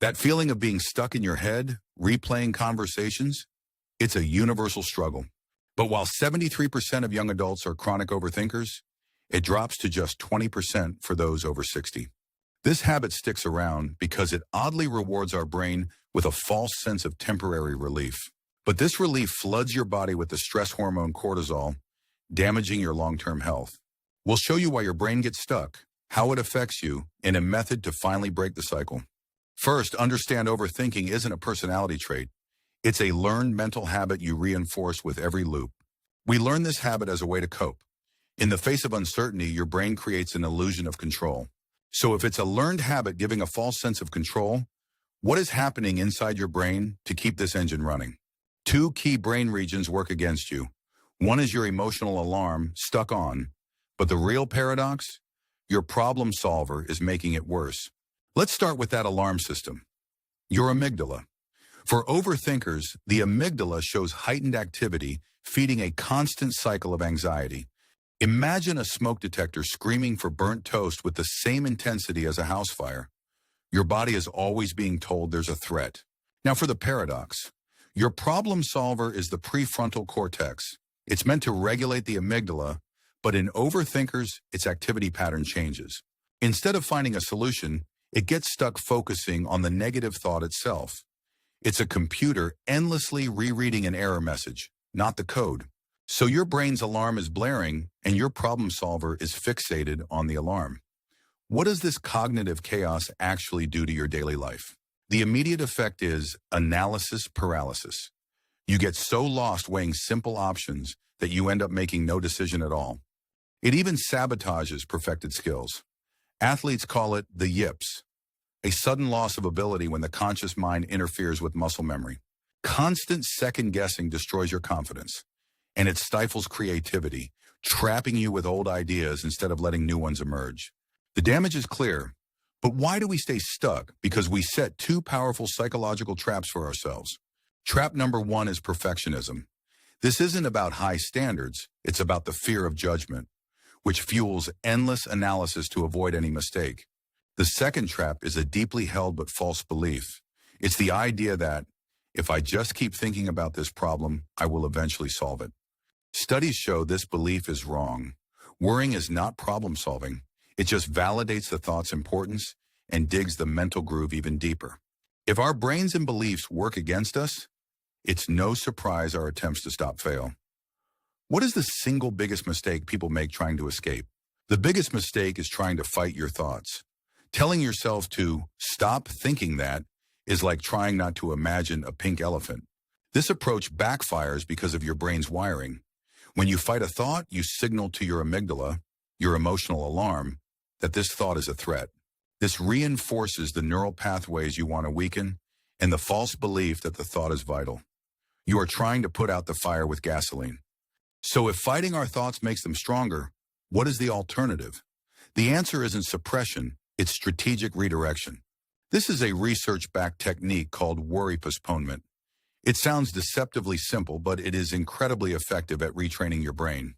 That feeling of being stuck in your head, replaying conversations, it's a universal struggle. But while 73% of young adults are chronic overthinkers, it drops to just 20% for those over 60. This habit sticks around because it oddly rewards our brain with a false sense of temporary relief. But this relief floods your body with the stress hormone cortisol, damaging your long-term health. We'll show you why your brain gets stuck, how it affects you, and a method to finally break the cycle. First, understand overthinking isn't a personality trait. It's a learned mental habit you reinforce with every loop. We learn this habit as a way to cope. In the face of uncertainty, your brain creates an illusion of control. So if it's a learned habit giving a false sense of control, what is happening inside your brain to keep this engine running? Two key brain regions work against you. One is your emotional alarm, stuck on. But the real paradox? Your problem solver is making it worse. Let's start with that alarm system. Your amygdala. For overthinkers, the amygdala shows heightened activity, feeding a constant cycle of anxiety. Imagine a smoke detector screaming for burnt toast with the same intensity as a house fire. Your body is always being told there's a threat. Now for the paradox. Your problem solver is the prefrontal cortex. It's meant to regulate the amygdala, but in overthinkers, its activity pattern changes. Instead of finding a solution, it gets stuck focusing on the negative thought itself. It's a computer endlessly rereading an error message, not the code. So your brain's alarm is blaring, and your problem solver is fixated on the alarm. What does this cognitive chaos actually do to your daily life? The immediate effect is analysis paralysis. You get so lost weighing simple options that you end up making no decision at all. It even sabotages perfected skills. Athletes call it the yips, a sudden loss of ability when the conscious mind interferes with muscle memory. Constant second-guessing destroys your confidence, and it stifles creativity, trapping you with old ideas instead of letting new ones emerge. The damage is clear, but why do we stay stuck? Because we set two powerful psychological traps for ourselves. Trap number one is perfectionism. This isn't about high standards, it's about the fear of judgment, which fuels endless analysis to avoid any mistake. The second trap is a deeply held but false belief. It's the idea that, if I just keep thinking about this problem, I will eventually solve it. Studies show this belief is wrong. Worrying is not problem solving. It just validates the thought's importance and digs the mental groove even deeper. If our brains and beliefs work against us, it's no surprise our attempts to stop fail. What is the single biggest mistake people make trying to escape? The biggest mistake is trying to fight your thoughts. Telling yourself to stop thinking that is like trying not to imagine a pink elephant. This approach backfires because of your brain's wiring. When you fight a thought, you signal to your amygdala, your emotional alarm, that this thought is a threat. This reinforces the neural pathways you want to weaken and the false belief that the thought is vital. You are trying to put out the fire with gasoline. So if fighting our thoughts makes them stronger, what is the alternative? The answer isn't suppression, it's strategic redirection. This is a research-backed technique called worry postponement. It sounds deceptively simple, but it is incredibly effective at retraining your brain.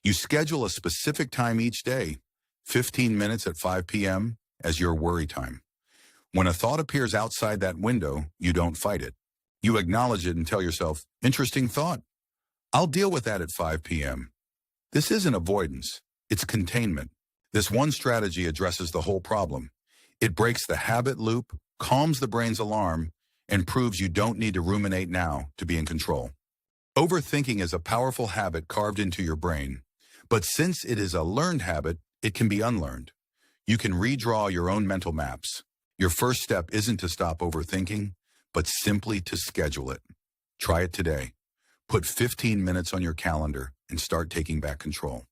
You schedule a specific time each day, 15 minutes at 5 p.m. as your worry time. When a thought appears outside that window, you don't fight it. You acknowledge it and tell yourself, interesting thought. I'll deal with that at 5 p.m. This isn't avoidance, it's containment. This one strategy addresses the whole problem. It breaks the habit loop, calms the brain's alarm, and proves you don't need to ruminate now to be in control. Overthinking is a powerful habit carved into your brain, but since it is a learned habit, it can be unlearned. You can redraw your own mental maps. Your first step isn't to stop overthinking, but simply to schedule it. Try it today. Put 15 minutes on your calendar and start taking back control.